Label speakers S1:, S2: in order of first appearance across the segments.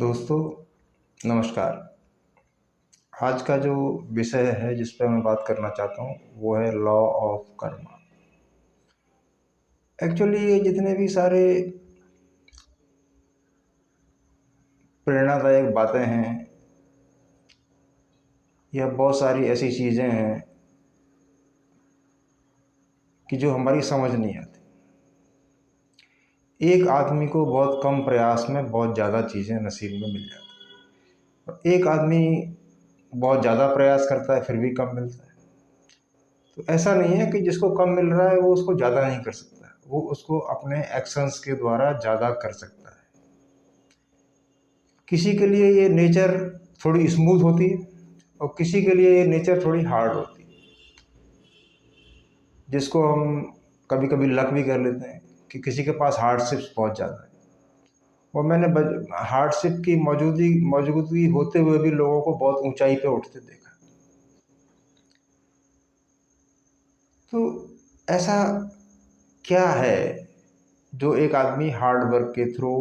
S1: दोस्तों, नमस्कार। आज का जो विषय है जिस पर मैं बात करना चाहता हूँ वो है लॉ ऑफ कर्मा। एक्चुअली ये जितने भी सारे प्रेरणादायक बातें हैं या बहुत सारी ऐसी चीज़ें हैं कि जो हमारी समझ नहीं आती। एक आदमी को बहुत कम प्रयास में बहुत ज़्यादा चीज़ें नसीब में मिल जाती हैं और एक आदमी बहुत ज़्यादा प्रयास करता है फिर भी कम मिलता है। तो ऐसा नहीं है कि जिसको कम मिल रहा है वो उसको ज़्यादा नहीं कर सकता, वो उसको अपने एक्शंस के द्वारा ज़्यादा कर सकता है। किसी के लिए ये नेचर थोड़ी स्मूथ होती है और किसी के लिए ये नेचर थोड़ी हार्ड होती है, जिसको हम कभी कभी लक भी कर लेते हैं कि किसी के पास हार्डशिप्स बहुत ज़्यादा है। और मैंने हार्डशिप की मौजूदगी होते हुए भी लोगों को बहुत ऊंचाई पे उठते देखा। तो ऐसा क्या है जो एक आदमी हार्ड वर्क के थ्रू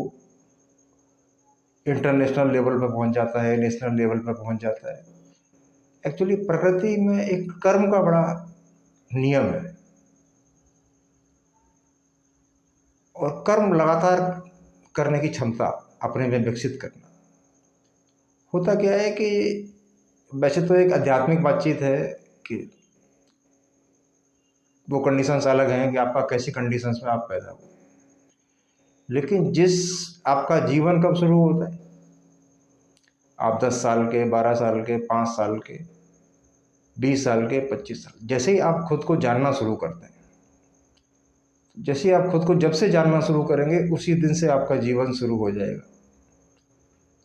S1: इंटरनेशनल लेवल पर पहुंच जाता है, नेशनल लेवल पर पहुंच जाता है? एक्चुअली प्रकृति में एक कर्म का बड़ा नियम है और कर्म लगातार करने की क्षमता अपने में विकसित करना। होता क्या है कि वैसे तो एक आध्यात्मिक बातचीत है कि वो कंडीशंस अलग हैं कि आपका कैसी कंडीशंस में आप पैदा हुए, लेकिन जिस आपका जीवन कब शुरू होता है, आप 10 साल के, 12 साल के, 5 साल के, 20 साल के, 25 साल, जैसे ही आप खुद को जानना शुरू करते हैं, जैसे ही आप खुद को जब से जानना शुरू करेंगे उसी दिन से आपका जीवन शुरू हो जाएगा।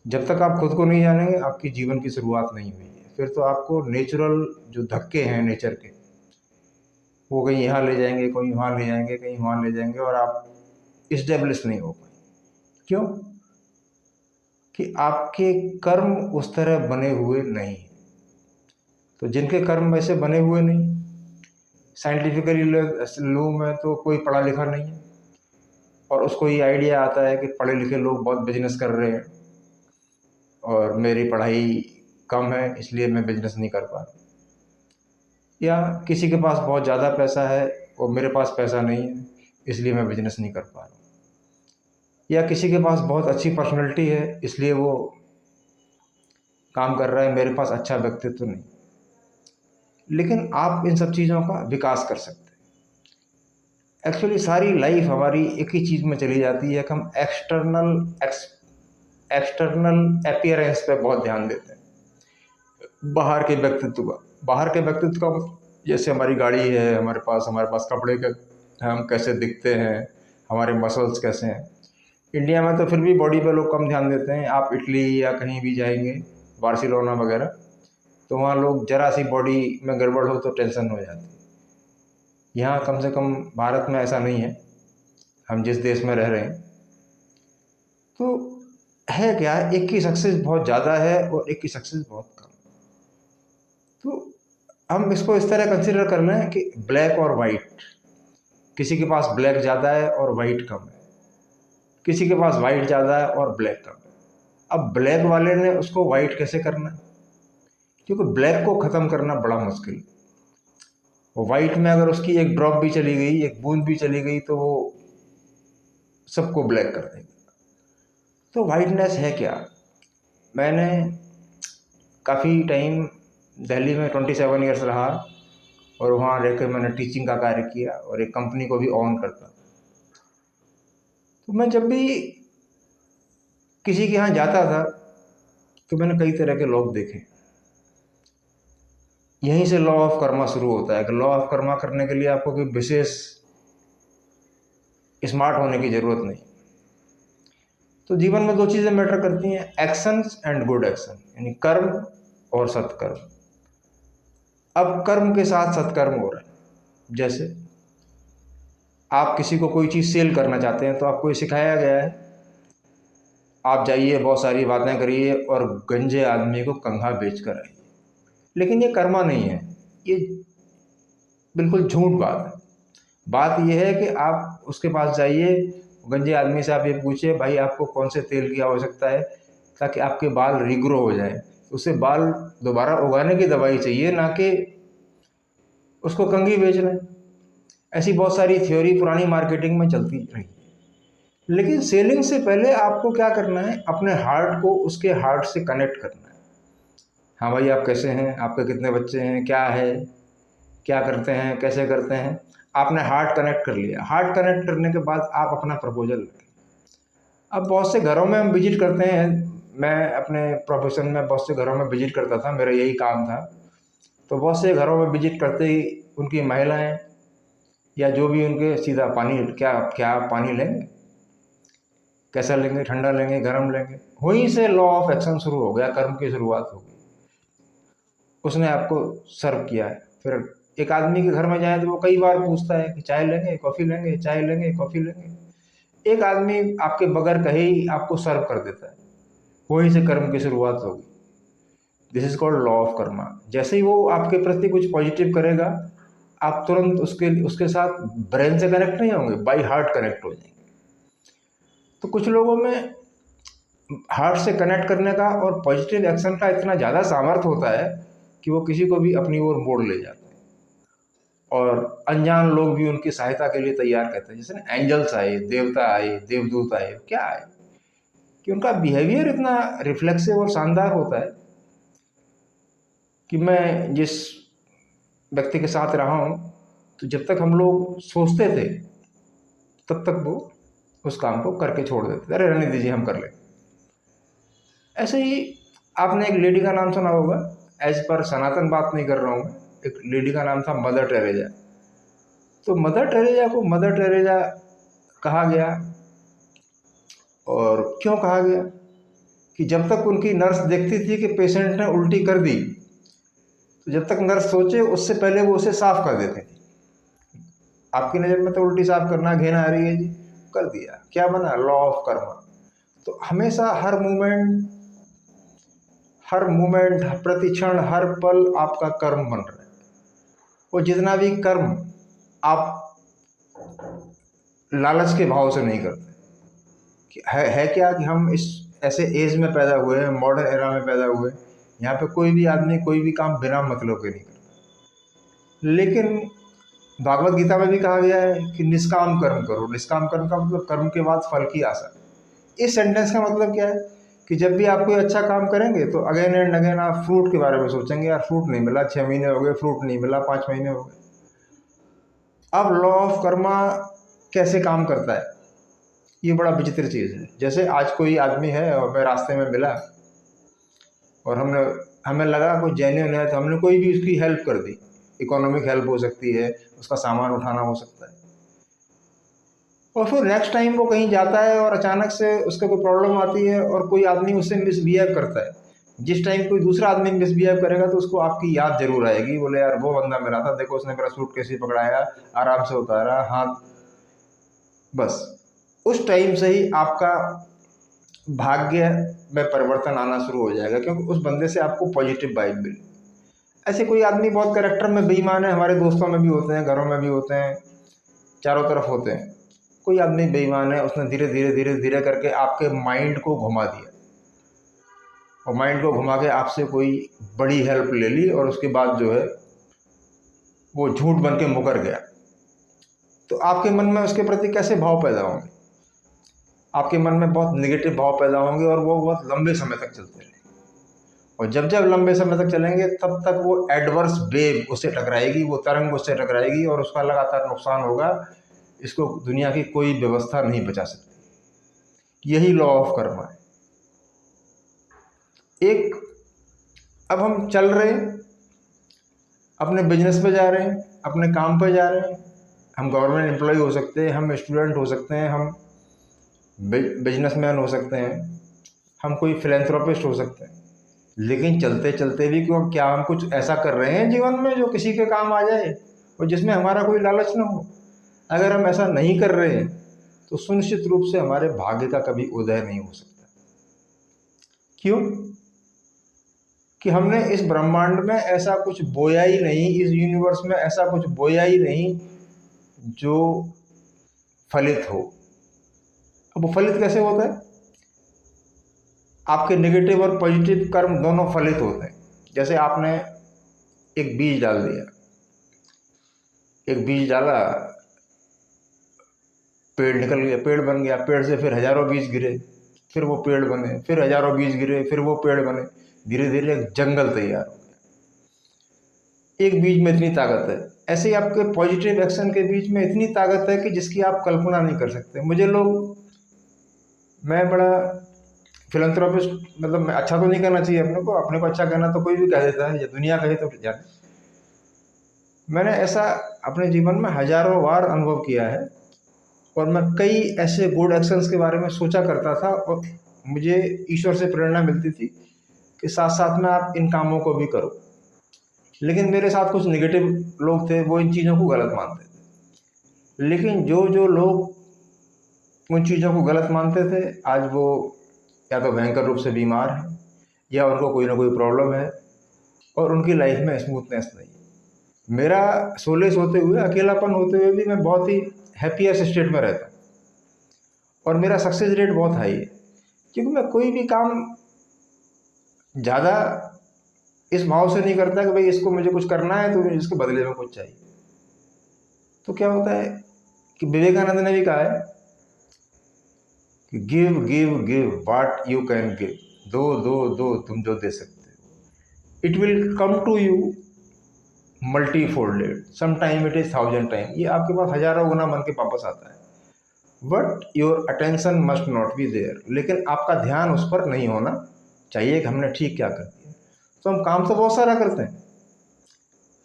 S1: जब तक आप खुद को नहीं जानेंगे आपकी जीवन की शुरुआत नहीं हुई है। फिर तो आपको नेचुरल जो धक्के हैं नेचर के, वो कहीं यहाँ ले जाएंगे, कहीं वहाँ ले जाएंगे, कहीं वहाँ ले जाएंगे और आप इस्टेब्लिश नहीं हो पाए। क्यों? कि आपके कर्म उस तरह बने हुए नहीं। तो जिनके कर्म वैसे बने हुए नहीं, साइंटिफिकली लूँ मैं तो कोई पढ़ा लिखा नहीं है और उसको ये आइडिया आता है कि पढ़े लिखे लोग बहुत बिजनेस कर रहे हैं और मेरी पढ़ाई कम है इसलिए मैं बिजनेस नहीं कर पा रहा, या किसी के पास बहुत ज़्यादा पैसा है और मेरे पास पैसा नहीं है इसलिए मैं बिजनेस नहीं कर पा रहा, या किसी के पास बहुत अच्छी पर्सनैलिटी है इसलिए वो काम कर रहा है, मेरे पास अच्छा व्यक्तित्व नहीं। लेकिन आप इन सब चीज़ों का विकास कर सकते हैं। एक्चुअली सारी लाइफ हमारी एक ही चीज़ में चली जाती है कि हम एक्सटर्नल अपीयरेंस पे बहुत ध्यान देते हैं, बाहर के व्यक्तित्व का। बाहर के व्यक्तित्व का जैसे हमारी गाड़ी है, हमारे पास कपड़े के, हम कैसे दिखते हैं, हमारे मसल्स कैसे हैं। इंडिया में तो फिर भी बॉडी पे लोग कम ध्यान देते हैं। आप इटली या कहीं भी जाएंगे, बार्सिलोना वगैरह, तो वहाँ लोग जरा सी बॉडी में गड़बड़ हो तो टेंशन हो जाती है। यहाँ कम से कम भारत में ऐसा नहीं है, हम जिस देश में रह रहे हैं। तो है क्या, एक की सक्सेस बहुत ज़्यादा है और एक की सक्सेस बहुत कम। तो हम इसको इस तरह कंसिडर कर लें कि ब्लैक और वाइट, किसी के पास ब्लैक ज़्यादा है और वाइट कम है, किसी के पास वाइट ज़्यादा है और ब्लैक कम है। अब ब्लैक वाले ने उसको वाइट कैसे करना है, क्योंकि ब्लैक को ख़त्म करना बड़ा मुश्किल है। और वाइट में अगर उसकी एक ड्रॉप भी चली गई, एक बूंद भी चली गई, तो वो सबको ब्लैक कर देगी। तो वाइटनेस है क्या? मैंने काफ़ी टाइम दिल्ली में 27 ईयर्स रहा और वहाँ रहकर मैंने टीचिंग का कार्य किया और एक कंपनी को भी ऑन करता। तो मैं जब भी किसी के यहाँ जाता था तो मैंने कई तरह के लोग देखे। यहीं से लॉ ऑफ कर्मा शुरू होता है कि लॉ ऑफ कर्मा करने के लिए आपको कोई विशेष स्मार्ट होने की ज़रूरत नहीं। तो जीवन में दो चीज़ें मैटर करती हैं, एक्शंस एंड गुड एक्शन, यानी कर्म और सत्कर्म। अब कर्म के साथ सत्कर्म हो रहा है। जैसे आप किसी को कोई चीज़ सेल करना चाहते हैं तो आपको ये सिखाया गया है, आप जाइए, बहुत सारी बातें करिए और गंजे आदमी को कंघा बेच कर आइए। लेकिन ये कर्मा नहीं है, ये बिल्कुल झूठ बात है। बात यह है कि आप उसके पास जाइए, गंजे आदमी से आप ये पूछिए, भाई आपको कौन से तेल की आवश्यकता है, ताकि आपके बाल रीग्रो हो जाए। उसे बाल दोबारा उगाने की दवाई चाहिए, ना कि उसको कंघी बेचना है। ऐसी बहुत सारी थ्योरी पुरानी मार्केटिंग में चलती रही। लेकिन सेलिंग से पहले आपको क्या करना है, अपने हार्ट को उसके हार्ट से कनेक्ट करना है। हाँ भाई, आप कैसे हैं, आपके कितने बच्चे हैं, क्या है, क्या करते हैं, कैसे करते हैं। आपने हार्ट कनेक्ट कर लिया। हार्ट कनेक्ट करने के बाद आप अपना प्रपोजल रखें। अब बहुत से घरों में हम विजिट करते हैं। मैं अपने प्रोफेशन में बहुत से घरों में विजिट करता था, मेरा यही काम था। तो बहुत से घरों में विजिट करते ही उनकी महिलाएं या जो भी उनके सीधा पानी, क्या क्या पानी लेंगे, कैसा लेंगे, ठंडा लेंगे, गर्म लेंगे। वहीं से लॉ ऑफ एक्शन शुरू हो गया, कर्म की शुरुआत हो गई। उसने आपको सर्व किया है। फिर एक आदमी के घर में जाए तो वो कई बार पूछता है कि चाय लेंगे, कॉफ़ी लेंगे, चाय लेंगे, कॉफ़ी लेंगे। एक आदमी आपके बगैर कहे ही आपको सर्व कर देता है। वहीं से कर्म की शुरुआत होगी। This is called law of Karma. जैसे ही वो आपके प्रति कुछ पॉजिटिव करेगा, आप तुरंत उसके साथ ब्रेन से कनेक्ट नहीं होंगे, बाई हार्ट कनेक्ट हो जाएंगे। तो कुछ लोगों में हार्ट से कनेक्ट करने का और पॉजिटिव एक्शन का इतना ज़्यादा सामर्थ्य होता है कि वो किसी को भी अपनी ओर मोड़ ले जाते हैं, और अनजान लोग भी उनकी सहायता के लिए तैयार कहते हैं। जैसे ना एंजल्स आए, देवता आए, देवदूत आए, क्या आए, कि उनका बिहेवियर इतना रिफ्लेक्सिव और शानदार होता है कि मैं जिस व्यक्ति के साथ रहा हूँ, तो जब तक हम लोग सोचते थे तब तक वो उस काम को करके छोड़ देते थे। अरे रहने दीजिए, हम कर लेंगे। ऐसे ही आपने एक लेडी का नाम सुना होगा, एज पर सनातन बात नहीं कर रहा हूँ मैं। एक लेडी का नाम था मदर टेरेजा। तो मदर टेरेजा को मदर टेरेजा कहा गया, और क्यों कहा गया, कि जब तक उनकी नर्स देखती थी कि पेशेंट ने उल्टी कर दी, तो जब तक नर्स सोचे उससे पहले वो उसे साफ कर देते थे। आपकी नज़र में तो उल्टी साफ करना घिन आ रही है जी, कर दिया, क्या बना, लॉ ऑफ कर्मा। तो हमेशा हर मोमेंट, प्रति क्षण, हर पल आपका कर्म बन रहा है। और जितना भी कर्म आप लालच के भाव से नहीं करते। है क्या कि हम इस ऐसे एज में पैदा हुए हैं, मॉडर्न एरा में पैदा हुए, यहाँ पे कोई भी आदमी कोई भी काम बिना मतलब के नहीं करता। लेकिन भागवत गीता में भी कहा गया है कि निष्काम कर्म करो। निष्काम कर्म का मतलब कर्म के बाद फल की आशा। इस सेंटेंस का मतलब क्या है, कि जब भी आप कोई अच्छा काम करेंगे तो अगेन एंड अगेन आप फ्रूट के बारे में सोचेंगे। यार फ्रूट नहीं मिला, 6 महीने हो गए, फ्रूट नहीं मिला, 5 महीने हो गए। अब लॉ ऑफ कर्मा कैसे काम करता है, ये बड़ा विचित्र चीज़ है। जैसे आज कोई आदमी है और मैं रास्ते में मिला, और हमें लगा कोई जेन्युइन है, तो हमने कोई भी उसकी हेल्प कर दी। इकोनॉमिक हेल्प हो सकती है, उसका सामान उठाना हो सकता है। और फिर नेक्स्ट टाइम वो कहीं जाता है और अचानक से उसको कोई प्रॉब्लम आती है और कोई आदमी उससे मिसबिहेव करता है। जिस टाइम कोई दूसरा आदमी मिसबिहेव करेगा तो उसको आपकी याद जरूर आएगी, बोले यार वो बंदा मिला था, देखो उसने मेरा सूट कैसे पकड़ाया, आराम से उतारा हाथ। बस उस टाइम से ही आपका भाग्य में परिवर्तन आना शुरू हो जाएगा, क्योंकि उस बंदे से आपको पॉजिटिव वाइब मिली। ऐसे कोई आदमी बहुत कैरेक्टर में बेईमान है, हमारे दोस्तों में भी होते हैं, घरों में भी होते हैं, चारों तरफ होते हैं। कोई आदमी बेईमान है, उसने धीरे धीरे धीरे धीरे करके आपके माइंड को घुमा दिया, और माइंड को घुमा के आपसे कोई बड़ी हेल्प ले ली, और उसके बाद जो है वो झूठ बन के मुकर गया। तो आपके मन में उसके प्रति कैसे भाव पैदा होंगे, आपके मन में बहुत निगेटिव भाव पैदा होंगे, और वो बहुत लंबे समय तक चलते रहेंगे। और जब जब लंबे समय तक चलेंगे तब तक वो एडवर्स वेव उससे टकराएगी, वो तरंग उससे टकराएगी, और उसका लगातार नुकसान होगा। इसको दुनिया की कोई व्यवस्था नहीं बचा सकती। यही लॉ ऑफ कर्मा है। एक, अब हम चल रहे हैं, अपने बिजनेस पे जा रहे हैं, अपने काम पे जा रहे हैं। हम गवर्नमेंट एम्प्लॉय हो सकते हैं, हम स्टूडेंट हो सकते हैं, हम बिजनेसमैन हो सकते हैं, हम कोई फिलेंथ्रोपिस्ट हो सकते हैं। लेकिन चलते चलते भी क्यों, क्या हम कुछ ऐसा कर रहे हैं जीवन में जो किसी के काम आ जाए और जिसमें हमारा कोई लालच ना हो? अगर हम ऐसा नहीं कर रहे हैं तो सुनिश्चित रूप से हमारे भाग्य का कभी उदय नहीं हो सकता। क्यों? कि हमने इस ब्रह्मांड में ऐसा कुछ बोया ही नहीं, इस यूनिवर्स में ऐसा कुछ बोया ही नहीं जो फलित हो। अब वो फलित कैसे होता है? आपके नेगेटिव और पॉजिटिव कर्म दोनों फलित होते हैं। जैसे आपने एक बीज डाल दिया, एक बीज डाला, पेड़ निकल गया, पेड़ बन गया, पेड़ से फिर हजारों बीज गिरे, फिर वो पेड़ बने, फिर हजारों बीज गिरे, फिर वो पेड़ बने, धीरे धीरे एक जंगल तैयार हो गया। एक बीज में इतनी ताकत है। ऐसे ही आपके पॉजिटिव एक्शन के बीच में इतनी ताकत है कि जिसकी आप कल्पना नहीं कर सकते। मुझे लोग, मैं बड़ा फिलंथ्रोपिस्ट, मतलब मैं अच्छा तो नहीं कहना चाहिए अपने को अच्छा कहना तो कोई भी कह देता है, या दुनिया कहे तो जाने। मैंने ऐसा अपने जीवन में हजारों बार अनुभव किया है, और मैं कई ऐसे गुड एक्शंस के बारे में सोचा करता था, और मुझे ईश्वर से प्रेरणा मिलती थी कि साथ साथ में आप इन कामों को भी करो। लेकिन मेरे साथ कुछ नेगेटिव लोग थे, वो इन चीज़ों को गलत मानते थे। लेकिन जो जो लोग उन चीज़ों को गलत मानते थे, आज वो या तो भयंकर रूप से बीमार हैं, या उनको कोई ना कोई प्रॉब्लम है, और उनकी लाइफ में स्मूथनेस नहीं है। मेरा सोलेस होते हुए, अकेलापन होते हुए भी मैं बहुत ही हैप्पीएस्ट स्टेट में रहता हूँ, और मेरा सक्सेस रेट बहुत हाई है, क्योंकि मैं कोई भी काम ज़्यादा इस भाव से नहीं करता कि भाई इसको मुझे कुछ करना है तो इसके बदले में कुछ चाहिए। तो क्या होता है कि विवेकानंद ने भी कहा है कि give give give what you can give, दो दो दो तुम जो दे सकते हो, it will come to you multi folded, some time it is 1000 time, ये आपके पास हजारों गुना मन के वापस आता है। But your attention must not be there, लेकिन आपका ध्यान उस पर नहीं होना चाहिए कि हमने ठीक क्या कर दिया। तो हम काम तो बहुत सारा करते हैं,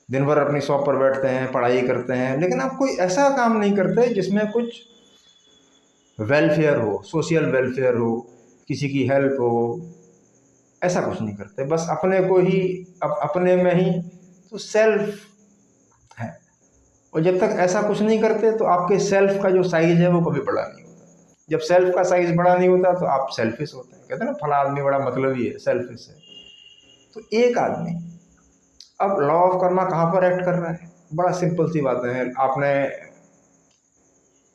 S1: दिन भर अपनी शॉप पर बैठते हैं, पढ़ाई करते हैं, लेकिन आप कोई ऐसा काम नहीं करते जिसमें कुछ वेलफेयर हो, सोशल वेलफेयर हो, किसी की हेल्प हो। ऐसा कुछ नहीं करते, बस अपने को ही, अपने में ही, तो सेल्फ है। और जब तक ऐसा कुछ नहीं करते तो आपके सेल्फ का जो साइज है वो कभी बड़ा नहीं होता। जब सेल्फ का साइज बड़ा नहीं होता तो आप सेल्फिश होते हैं। कहते हैं ना, फला आदमी बड़ा मतलबी है, सेल्फिश है। तो एक आदमी, अब लॉ ऑफ कर्मा कहाँ पर एक्ट कर रहा है? बड़ा सिंपल सी बात है।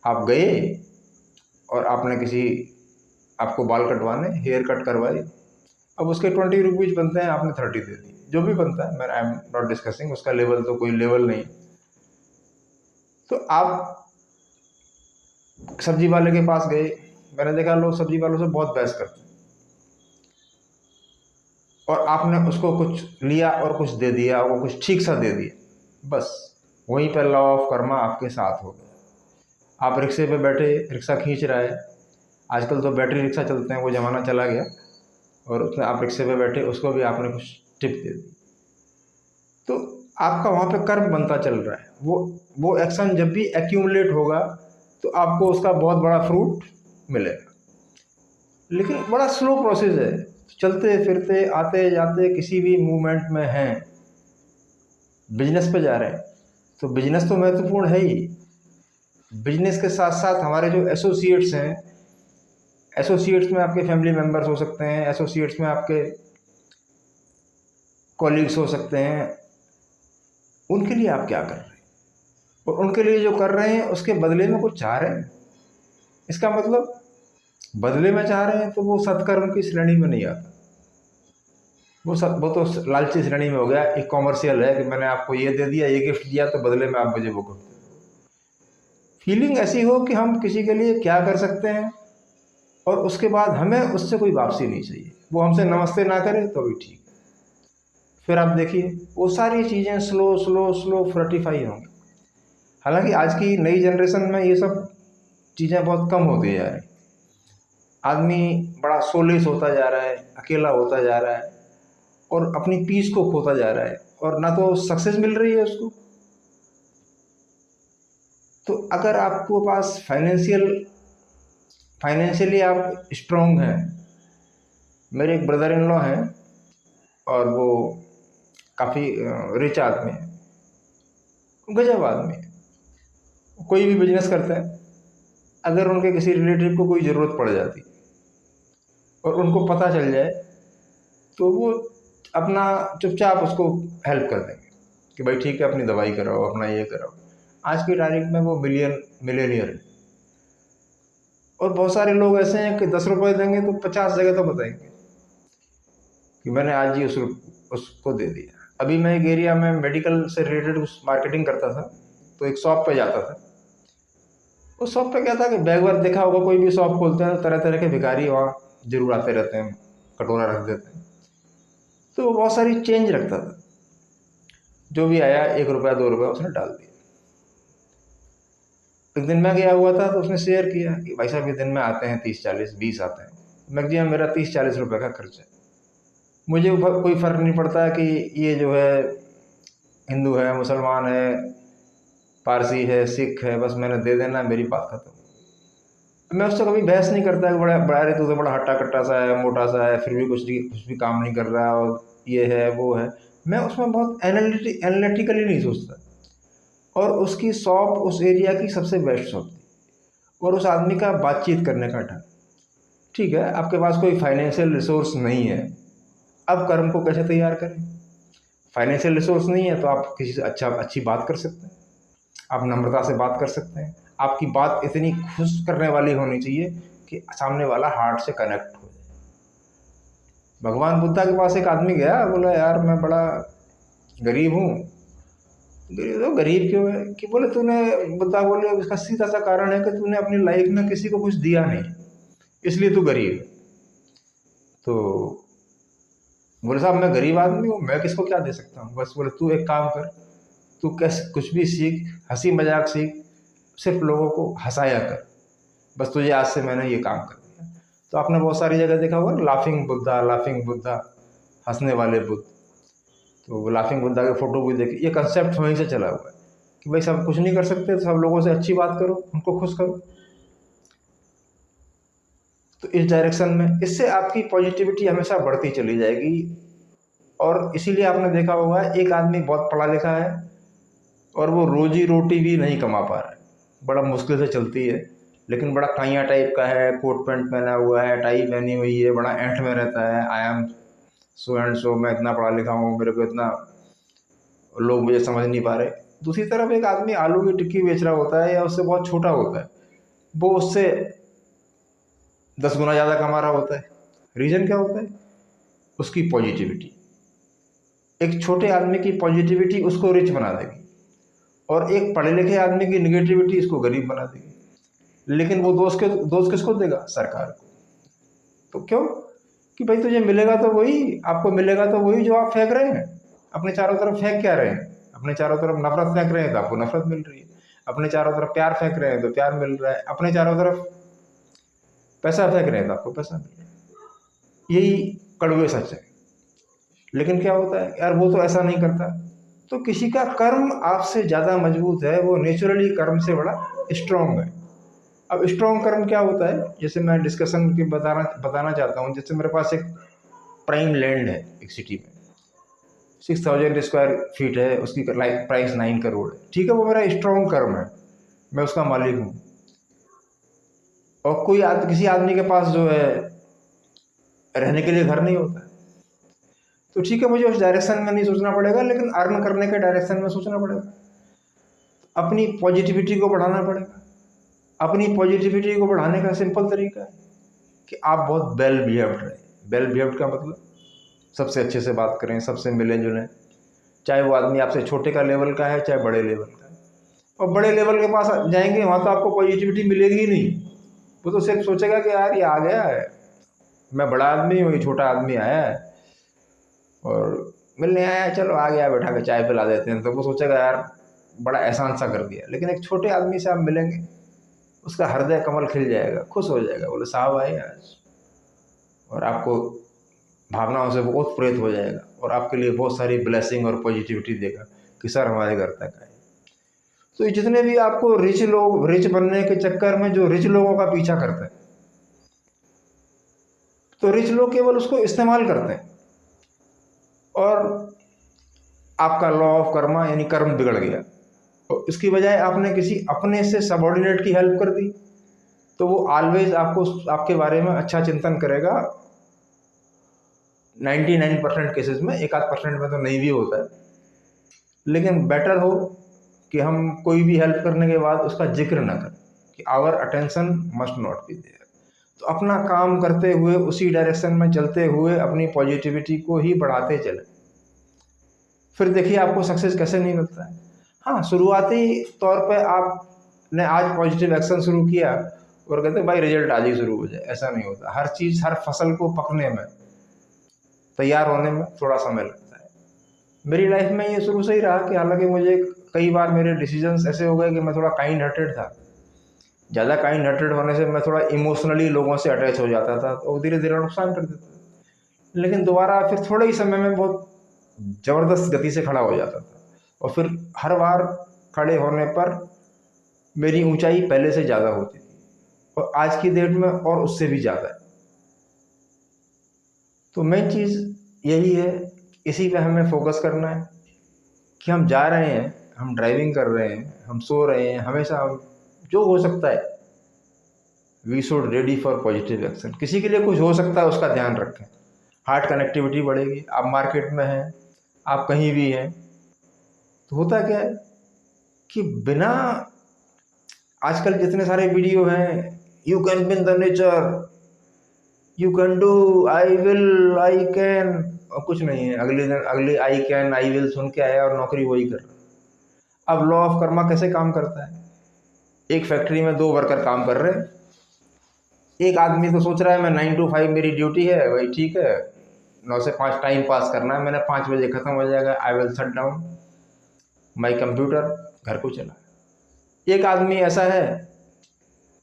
S1: आप गए और आपने किसी, आपको बाल कटवाने, हेयर कट करवाई, अब उसके 20 रुपीज़ बनते हैं, आपने 30 दे दी, जो भी बनता है, मैं आई एम नॉट डिस्कसिंग उसका लेवल, तो कोई लेवल नहीं। तो आप सब्जी वाले के पास गए, मैंने देखा लोग सब्जी वालों से बहुत बहस करते हैं, और आपने उसको कुछ लिया और कुछ दे दिया, वो कुछ ठीक सा दे दिया, बस वहीं पर लॉ ऑफ कर्मा आपके साथ हो गया। आप रिक्शे पे बैठे, रिक्शा खींच रहा है, आजकल तो बैटरी रिक्शा चलते हैं, वो ज़माना चला गया, और उसमें आप रिक्शे पे बैठे, उसको भी आपने कुछ टिप दे दी, तो आपका वहाँ पे कर्म बनता चल रहा है। वो एक्शन जब भी एक्यूमुलेट होगा तो आपको उसका बहुत बड़ा फ्रूट मिलेगा। लेकिन बड़ा स्लो प्रोसेस है, चलते फिरते आते जाते किसी भी मूवमेंट में हैं, बिजनेस पे जा रहे हैं तो बिजनेस तो महत्वपूर्ण है ही। बिजनेस के साथ साथ हमारे जो एसोसिएट्स हैं, एसोसिएट्स में आपके फैमिली मेम्बर्स हो सकते हैं, एसोसिएट्स में आपके कॉलीग्स हो सकते हैं, उनके लिए आप क्या कर रहे हैं, और उनके लिए जो कर रहे हैं उसके बदले में कुछ चाह रहे हैं। इसका मतलब बदले में चाह रहे हैं तो वो सत्कर्म की श्रेणी में नहीं आता, वो तो लालची श्रेणी में हो गया। एक कॉमर्शियल है कि मैंने आपको ये दे दिया, ये गिफ्ट दिया, तो बदले में आप मुझे वो गिफ्ट। फीलिंग ऐसी हो कि हम किसी के लिए क्या कर सकते हैं, और उसके बाद हमें उससे कोई वापसी नहीं चाहिए। वो हमसे नमस्ते ना करे तो भी ठीक, फिर आप देखिए वो सारी चीज़ें स्लो स्लो स्लो फ्रटिफाई होंगी। हालांकि आज की नई जनरेशन में ये सब चीज़ें बहुत कम होती जा रही। आदमी बड़ा सोलेस होता जा रहा है, अकेला होता जा रहा है, और अपनी पीस को खोता जा रहा है, और ना तो सक्सेस मिल रही है उसको। तो अगर आपको पास फाइनेंशियली आप स्ट्रांग हैं, मेरे एक ब्रदर इन लॉ हैं, और वो काफ़ी रिच आदमी है, गजब आदमी है, कोई भी बिजनेस करते हैं। अगर उनके किसी रिलेटिव को कोई ज़रूरत पड़ जाती और उनको पता चल जाए, तो वो अपना चुपचाप उसको हेल्प कर देंगे कि भाई ठीक है, अपनी दवाई कराओ, अपना ये कराओ। आज की तारीख में वो मिलेनियर है। और बहुत सारे लोग ऐसे हैं कि 10 रुपए देंगे तो 50 जगह तो बताएंगे। कि मैंने आज ही उसको दे दिया। अभी मैं एक एरिया में मेडिकल से रिलेटेड कुछ मार्केटिंग करता था, तो एक शॉप पे जाता था। उस शॉप पे क्या था कि बैग वैग देखा होगा, कोई भी शॉप खोलते हैं तो तरह तरह के भिखारी वहाँ जरूर आते रहते हैं, कटोरा रख देते हैं। तो वो बहुत सारी चेंज रखता था, जो भी आया 1 रुपया 2 रुपया उसने डाल दिया। एक दिन मैं गया हुआ था तो उसने शेयर किया कि भाई साहब ये दिन में आते हैं 30 40 20 आते हैं। मैं जी मेरा 30 40 रुपये का खर्च है, मुझे कोई फ़र्क नहीं पड़ता कि ये जो है हिंदू है, मुसलमान है, पारसी है, सिख है, बस मैंने दे देना, मेरी बात खत्म। मैं उससे कभी बहस नहीं करता कि बड़ा बड़ा रे तू तो बड़ा हट्टा कट्टा सा है, मोटा सा है, फिर भी कुछ भी काम नहीं कर रहा और ये है वो है। मैं उसमें बहुत एनालिटिकली नहीं सोचता। और उसकी शॉप उस एरिया की सबसे बेस्ट शॉप थी, और उस आदमी का बातचीत करने का ढंग। ठीक है, आपके पास कोई फाइनेंशियल रिसोर्स नहीं है, अब कर्म को कैसे तैयार करें? फाइनेंशियल रिसोर्स नहीं है तो आप किसी से अच्छी बात कर सकते हैं, आप नम्रता से बात कर सकते हैं। आपकी बात इतनी खुश करने वाली होनी चाहिए कि सामने वाला हार्ट से कनेक्ट हो जाए। भगवान बुद्धा के पास एक आदमी गया, बोला यार मैं बड़ा गरीब हूँ। गरीब तो गरीब क्यों है? कि बोले तूने, बुद्धा बोले उसका सीधा सा कारण है कि तूने अपनी लाइफ में किसी को कुछ दिया नहीं, इसलिए तू गरीब है। तो बोले साहब मैं गरीब आदमी हूँ, मैं किसको क्या दे सकता हूँ? बस बोले तू एक काम कर, तू कैसे कुछ भी सीख, हंसी मजाक सीख, सिर्फ लोगों को हंसाया कर। बस तुझे आज से मैंने ये काम कर दिया। तो आपने बहुत सारी जगह देखा होगा लाफिंग बुद्धा, हंसने वाले बुद्ध। तो वो लाफिंग बुद्धा के फोटो भी देखे, ये कंसेप्ट वहीं से चला हुआ है कि भाई सब कुछ नहीं कर सकते तो सब लोगों से अच्छी बात करो, उनको खुश करो। तो इस डायरेक्शन में, इससे आपकी पॉजिटिविटी हमेशा बढ़ती चली जाएगी। और इसीलिए आपने देखा होगा एक आदमी बहुत पढ़ा लिखा है और वो रोजी रोटी भी नहीं कमा पा रहा है, बड़ा मुश्किल से चलती है, लेकिन बड़ा काइया टाइप का है, कोट पैंट पहना हुआ है, टाई पहनी हुई है, बड़ा ऐंठ में रहता है, I am so and so, मैं इतना पढ़ा लिखा हूँ, मेरे को इतना, लोग मुझे समझ नहीं पा रहे। दूसरी तरफ एक आदमी आलू की टिक्की बेच रहा होता है या उससे बहुत छोटा होता है, वो उससे 10 गुना ज़्यादा कमा रहा होता है। रीज़न क्या होता है? उसकी पॉजिटिविटी। एक छोटे आदमी की पॉजिटिविटी उसको रिच बना देगी, और एक पढ़े लिखे आदमी की निगेटिविटी इसको गरीब बना देगी। लेकिन वो दोस्त किसको देगा? सरकार को। तो क्यों? कि भाई तुझे मिलेगा तो वही, आपको मिलेगा तो वही जो आप फेंक रहे हैं। अपने चारों तरफ फेंक क्या रहे हैं? अपने चारों तरफ नफरत फेंक रहे हैं तो आपको नफरत मिल रही है, अपने चारों तरफ प्यार फेंक रहे हैं तो प्यार मिल रहा है, अपने चारों तरफ पैसा फेंक रहे हैं तो आपको पैसा मिल रहा है। यही कड़वे सच है। लेकिन क्या होता है यार, वो तो ऐसा नहीं करता। तो किसी का कर्म आपसे ज़्यादा मजबूत है, वो नेचुरली कर्म से बड़ा स्ट्रांग है। अब स्ट्रांग कर्म क्या होता है, जैसे मैं डिस्कशन की बताना चाहता हूँ। जैसे मेरे पास एक प्राइम लैंड है एक सिटी में, 6000 स्क्वायर फीट है, उसकी प्राइस 9 करोड़ है। ठीक है, वो मेरा स्ट्रांग कर्म है, मैं उसका मालिक हूँ। और किसी आदमी के पास जो है रहने के लिए घर नहीं होता है, तो ठीक है, मुझे उस डायरेक्शन में नहीं सोचना पड़ेगा, लेकिन अर्न करने के डायरेक्शन में सोचना पड़ेगा। अपनी पॉजिटिविटी को बढ़ाना पड़ेगा। अपनी पॉजिटिविटी को बढ़ाने का सिंपल तरीका है कि आप बहुत वेल बिहेव्ड रहें। वेल बिहेव्ड का मतलब सबसे अच्छे से बात करें, सबसे मिलें जुलें, चाहे वो आदमी आपसे छोटे का लेवल का है चाहे बड़े लेवल का है। और बड़े लेवल के पास जाएंगे वहाँ तो आपको पॉजिटिविटी मिलेगी ही नहीं। वो तो सिर्फ सोचेगा कि यार ये आ गया है, मैं बड़ा आदमी हूँ, ये छोटा आदमी आया है और मिलने आया, चलो आ गया, बैठा के चाय पिला देते हैं। तो वो सोचेगा यार बड़ा एहसान सा कर दिया। लेकिन एक छोटे आदमी से आप मिलेंगे, उसका हृदय कमल खिल जाएगा, खुश हो जाएगा, बोले साहब आए आज, और आपको भावनाओं से वो ओतप्रोत हो जाएगा और आपके लिए बहुत सारी ब्लेसिंग और पॉजिटिविटी देगा कि सर हमारे घर तक आए। तो ये जितने भी आपको रिच बनने के चक्कर में जो रिच लोगों का पीछा करते हैं, तो रिच लोग केवल उसको इस्तेमाल करते हैं, और आपका लॉ ऑफ कर्मा यानी कर्म बिगड़ गया। तो इसकी बजाय आपने किसी अपने से सबॉर्डिनेट की हेल्प कर दी, तो वो ऑलवेज आपको आपके बारे में अच्छा चिंतन करेगा। 99% केसेस में, 1-8% में तो नहीं भी होता है। लेकिन बेटर हो कि हम कोई भी हेल्प करने के बाद उसका जिक्र ना करें, कि our attention must not be there. तो अपना काम करते हुए उसी डायरेक्शन में चलते हुए अपनी पॉजिटिविटी को ही बढ़ाते चले, फिर देखिए आपको सक्सेस कैसे नहीं मिलता है। हाँ, शुरुआती तौर पे आपने आज पॉजिटिव एक्शन शुरू किया और कहते भाई रिजल्ट आज ही शुरू हो जाए, ऐसा नहीं होता। हर चीज़, हर फसल को पकने में, तैयार होने में थोड़ा समय लगता है। मेरी लाइफ में ये शुरू से ही रहा कि हालांकि मुझे कई बार मेरे डिसीजंस ऐसे हो गए कि मैं थोड़ा काइंड हार्टेड था। ज़्यादा काइंड हार्टेड होने से मैं थोड़ा इमोशनली लोगों से अटैच हो जाता था, तो धीरे धीरे नुकसान कर देता था। लेकिन दोबारा फिर थोड़े ही समय में बहुत ज़बरदस्त गति से खड़ा हो जाता था, और फिर हर बार खड़े होने पर मेरी ऊंचाई पहले से ज़्यादा होती थी, और आज की डेट में और उससे भी ज़्यादा है। तो मेन चीज़ यही है, इसी पे हमें फोकस करना है कि हम जा रहे हैं, हम ड्राइविंग कर रहे हैं, हम सो रहे हैं, हमेशा हम जो हो सकता है we should ready for positive action. किसी के लिए कुछ हो सकता है, उसका ध्यान रखें। हार्ट कनेक्टिविटी बढ़ेगी। आप मार्केट में हैं, आप कहीं भी हैं, तो होता क्या है कि बिना, आजकल जितने सारे वीडियो हैं, you can win the nature, you can do, I will, I can, और कुछ नहीं है। अगले दिन अगले आई कैन आई विल सुन के आया और नौकरी वही कर रहा। अब लॉ ऑफ कर्मा कैसे काम करता है? एक फैक्ट्री में 2 वर्कर काम कर रहे हैं। एक आदमी तो सोच रहा है मैं 9 to 5 मेरी ड्यूटी है, वही ठीक है, 9 से 5 टाइम पास करना है, मैंने 5 बजे खत्म हो जाएगा, I will shut down my computer, घर को चला। एक आदमी ऐसा है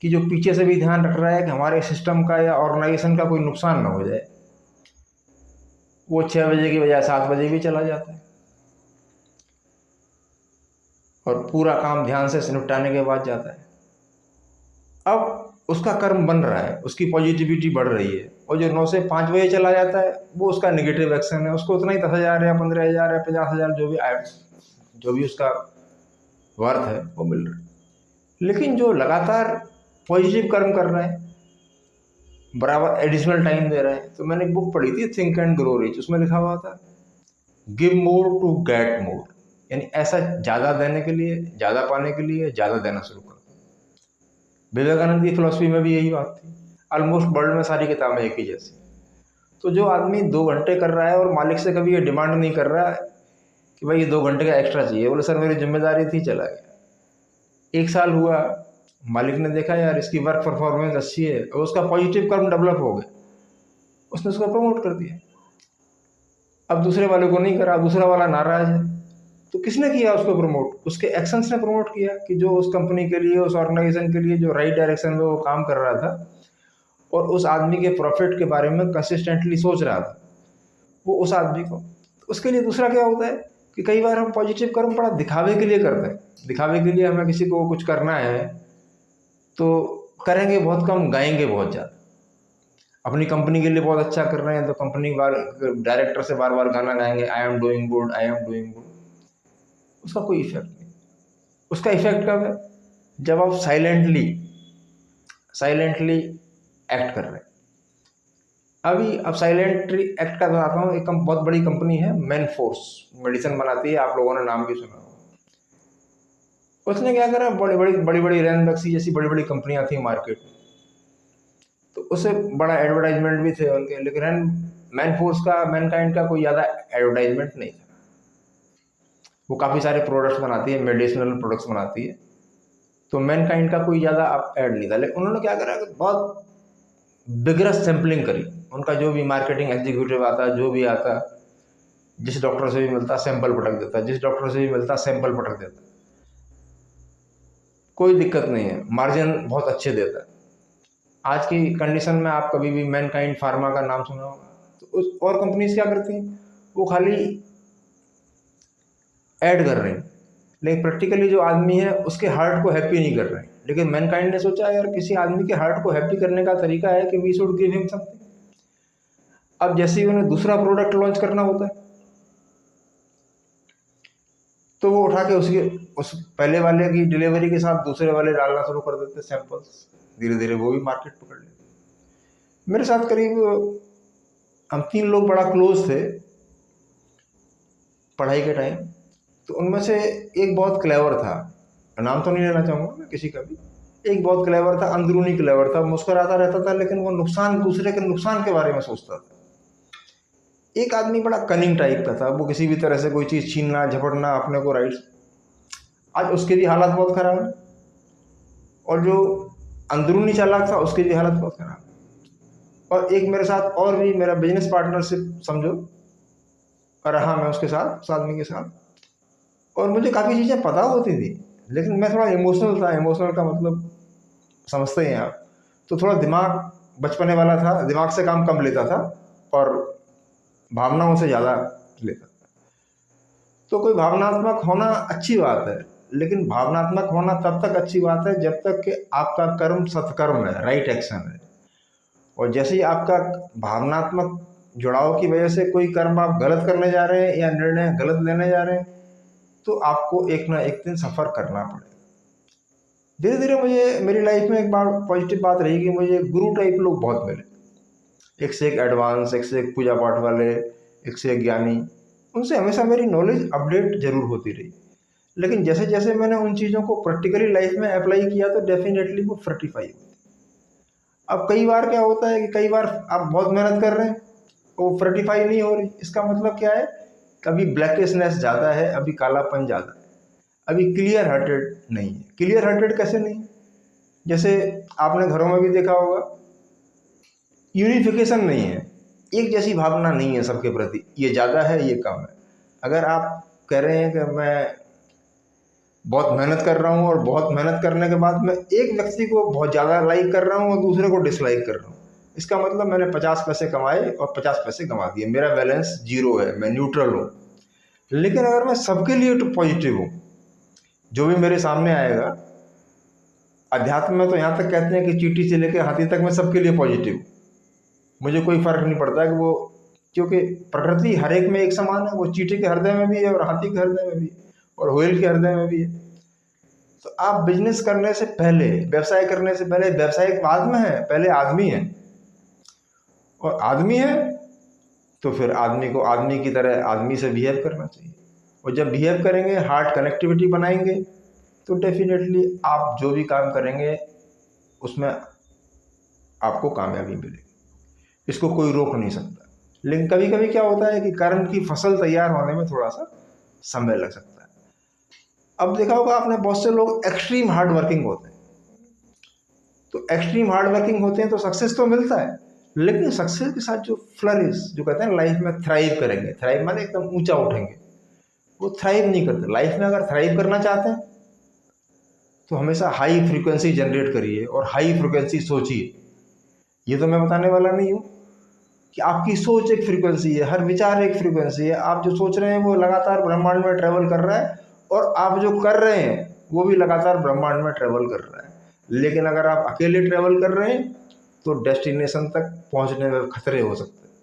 S1: कि जो पीछे से भी ध्यान रख रहा है कि हमारे सिस्टम का या ऑर्गेनाइजेशन का कोई नुकसान ना हो जाए। वो 6 बजे की बजाय 7 बजे भी चला जाता है, और पूरा काम ध्यान से निपटाने के बाद जाता है। अब उसका कर्म बन रहा है, उसकी पॉजिटिविटी बढ़ रही है, और जो 9 से 5 बजे चला जाता है वो उसका नेगेटिव एक्शन है। उसको उतना ही 10,000 या 15,000 या 50,000 जो भी उसका वर्थ है वो मिल रहा है। लेकिन जो लगातार पॉजिटिव कर्म कर रहा है, बराबर एडिशनल टाइम दे रहा है, तो मैंने एक बुक पढ़ी थी, थिंक एंड ग्रो रिच, उसमें लिखा हुआ था give more to get more, यानी ऐसा ज़्यादा देने के लिए, ज़्यादा पाने के लिए ज़्यादा देना शुरू कर। विवेकानंद की फिलॉसफी में भी यही बात थी। ऑलमोस्ट वर्ल्ड में सारी किताबें एक ही जैसी। तो जो आदमी 2 घंटे कर रहा है और मालिक से कभी ये डिमांड नहीं कर रहा है कि भाई ये 2 घंटे का एक्स्ट्रा चाहिए, बोले सर मेरी जिम्मेदारी थी, चला गया। 1 साल हुआ, मालिक ने देखा यार इसकी वर्क परफॉर्मेंस अच्छी है, और उसका पॉजिटिव कर्म डेवलप हो गया, उसने उसको प्रमोट कर दिया। अब दूसरे वाले को नहीं करा, दूसरा वाला नाराज है, तो किसने किया उसको प्रमोट? उसके एक्शंस ने प्रमोट किया, कि जो उस कंपनी के लिए, उस ऑर्गेनाइजेशन के लिए जो राइट डायरेक्शन में वो काम कर रहा था और उस आदमी के प्रॉफिट के बारे में कंसिस्टेंटली सोच रहा था, वो उस आदमी को, तो उसके लिए दूसरा क्या होता है कि कई बार हम पॉजिटिव कर्म बड़ा दिखावे के लिए करते हैं। दिखावे के लिए हमें किसी को कुछ करना है तो करेंगे बहुत कम, गाएंगे बहुत ज़्यादा। अपनी कंपनी के लिए बहुत अच्छा कर रहे हैं तो कंपनी बार डायरेक्टर से बार बार गाना गाएंगे, I am doing good, I am doing good. उसका कोई इफेक्ट नहीं। उसका इफेक्ट कब है? जब आप साइलेंटली साइलेंटली एक्ट कर रहे हैं। अभी अब साइलेंटली एक्ट का बताता हूँ। एक बहुत बड़ी कंपनी है, मैन फोर्स, मेडिसिन बनाती है, आप लोगों ने नाम भी सुना होगा। उसने क्या करा, बड़ी बड़ी रैनबैक्सी जैसी बड़ी बड़ी कंपनियां थी मार्केट में, तो उससे बड़ा एडवर्टाइजमेंट भी थे उनके, लेकिन मैन फोर्स का, मैनकाइंड का कोई ज़्यादा एडवर्टाइजमेंट नहीं था। वो काफ़ी सारे प्रोडक्ट्स बनाती है, मेडिसिनल प्रोडक्ट्स बनाती है, तो मैनकाइंड का कोई ज़्यादा ऐड नहीं था। लेकिन उन्होंने क्या करा कि बहुत बिगरस सैम्पलिंग करी। उनका जो भी मार्केटिंग एग्जीक्यूटिव आता, जो भी आता, जिस डॉक्टर से भी मिलता सैंपल पटक देता, जिस डॉक्टर से भी मिलता सैंपल पटक देता। कोई दिक्कत नहीं है, मार्जिन बहुत अच्छे देता है। आज की कंडीशन में आप कभी भी मैनकाइंड फार्मा का नाम सुना होगा, तो उस और कंपनीज क्या करती हैं, वो खाली ऐड कर रहे हैं, लेकिन प्रैक्टिकली जो आदमी है उसके हार्ट को हैप्पी नहीं कर रहे हैं। लेकिन मैनकाइंड ने सोचा यार किसी आदमी के हार्ट को हैप्पी करने का तरीका है कि we should give him something. अब जैसे ही उन्हें दूसरा प्रोडक्ट लॉन्च करना होता है तो वो उठा के उसके उस पहले वाले की डिलीवरी के साथ दूसरे वाले डालना शुरू कर देते सैंपल्स। धीरे धीरे वो भी मार्केट पकड़ लेते। मेरे साथ करीब हम 3 लोग बड़ा क्लोज थे पढ़ाई के टाइम। तो उनमें से एक बहुत क्लेवर था, नाम तो नहीं लेना चाहूँगा मैं किसी का भी। एक बहुत क्लेवर था, अंदरूनी क्लेवर था, मुस्कुराता रहता था लेकिन वो नुकसान, दूसरे के नुकसान के बारे में सोचता था। एक आदमी बड़ा कनिंग टाइप का था, वो किसी भी तरह से कोई चीज़ छीनना झपटना अपने को राइट्स, आज उसके भी हालात बहुत ख़राब है। और जो अंदरूनी चालाक था उसकी भी हालत बहुत ख़राब है। और एक मेरे साथ और भी मेरा बिजनेस पार्टनरशिप समझो रहा, मैं उसके साथ, उस आदमी के साथ, और मुझे काफ़ी चीज़ें पता होती थी लेकिन मैं थोड़ा इमोशनल था। इमोशनल का मतलब समझते हैं आप, तो थोड़ा दिमाग बचपने वाला था, दिमाग से काम कम लेता था और भावनाओं से ज़्यादा लेता था। तो कोई भावनात्मक होना अच्छी बात है, लेकिन भावनात्मक होना तब तक अच्छी बात है जब तक कि आपका कर्म सत्कर्म है, राइट एक्शन है। और जैसे ही आपका भावनात्मक जुड़ाव की वजह से कोई कर्म आप गलत करने जा रहे हैं या निर्णय गलत लेने जा रहे हैं, तो आपको एक ना एक दिन सफ़र करना पड़ेगा। धीरे धीरे मुझे मेरी लाइफ में एक बार पॉजिटिव बात रही कि मुझे गुरु टाइप लोग बहुत मिले, एक से एक एडवांस, एक से एक पूजा पाठ वाले, एक से एक ज्ञानी। उनसे हमेशा मेरी नॉलेज अपडेट जरूर होती रही, लेकिन जैसे जैसे मैंने उन चीज़ों को प्रैक्टिकली लाइफ में अप्लाई किया तो डेफिनेटली वो फ्रटिफाई हुई। अब कई बार क्या होता है कि कई बार आप बहुत मेहनत कर रहे हैं, वो फ्रटिफाई नहीं हो रही। इसका मतलब क्या है, कभी ब्लैकिशनेस ज़्यादा है, अभी कालापन ज़्यादा है, अभी क्लियर हार्टेड नहीं है। क्लियर हार्टेड कैसे नहीं? जैसे आपने घरों में भी देखा होगा, यूनिफिकेशन नहीं है, एक जैसी भावना नहीं है सबके प्रति, ये ज़्यादा है ये कम है। अगर आप कह रहे हैं कि मैं बहुत मेहनत कर रहा हूँ और बहुत मेहनत करने के बाद मैं एक व्यक्ति को बहुत ज़्यादा लाइक कर रहा हूँ और दूसरे को डिसलाइक कर रहा हूँ, इसका मतलब मैंने 50 पैसे कमाए और 50 पैसे गंवा दिए, मेरा बैलेंस जीरो है, मैं न्यूट्रल हूँ। लेकिन अगर मैं सबके लिए तो पॉजिटिव हूँ, जो भी मेरे सामने आएगा, अध्यात्म में तो यहाँ तक कहते हैं कि चींटी से लेकर हाथी तक मैं सबके लिए पॉजिटिव, मुझे कोई फर्क नहीं पड़ता कि वो, क्योंकि प्रकृति हर एक में एक समान है, वो चींटी के हृदय में भी है और हाथी के हृदय में भी है और व्हेल के हृदय में भी है। तो आप बिजनेस करने से पहले, व्यवसाय करने से पहले, व्यवसायिक बाद में है, पहले आदमी है। और आदमी है तो फिर आदमी को आदमी की तरह आदमी से बिहेव करना चाहिए। और जब बिहेव करेंगे, हार्ट कनेक्टिविटी बनाएंगे, तो डेफिनेटली आप जो भी काम करेंगे उसमें आपको कामयाबी मिलेगी, इसको कोई रोक नहीं सकता। लेकिन कभी कभी क्या होता है कि कर्म की फसल तैयार होने में थोड़ा सा समय लग सकता है। अब देखा होगा आपने, बहुत से लोग एक्सट्रीम हार्ड वर्किंग होते हैं, तो एक्सट्रीम हार्ड वर्किंग होते हैं तो सक्सेस तो मिलता है, लेकिन सक्सेस के साथ जो फ्लरिश, जो कहते हैं लाइफ में थ्राइव करेंगे, थ्राइव माने एकदम ऊंचा उठेंगे, वो थ्राइव नहीं करते। लाइफ में अगर थ्राइव करना चाहते हैं तो हमेशा हाई फ्रीक्वेंसी जनरेट करिए और हाई फ्रीक्वेंसी सोचिए। ये तो मैं बताने वाला नहीं हूँ कि आपकी सोच एक फ्रीक्वेंसी है, हर विचार एक फ्रीक्वेंसी है। आप जो सोच रहे हैं वो लगातार ब्रह्मांड में ट्रेवल कर रहा है, और आप जो कर रहे हैं वो भी लगातार ब्रह्मांड में ट्रेवल कर रहा है। लेकिन अगर आप अकेले ट्रेवल कर रहे हैं तो डेस्टिनेशन तक पहुंचने में खतरे हो सकते हैं।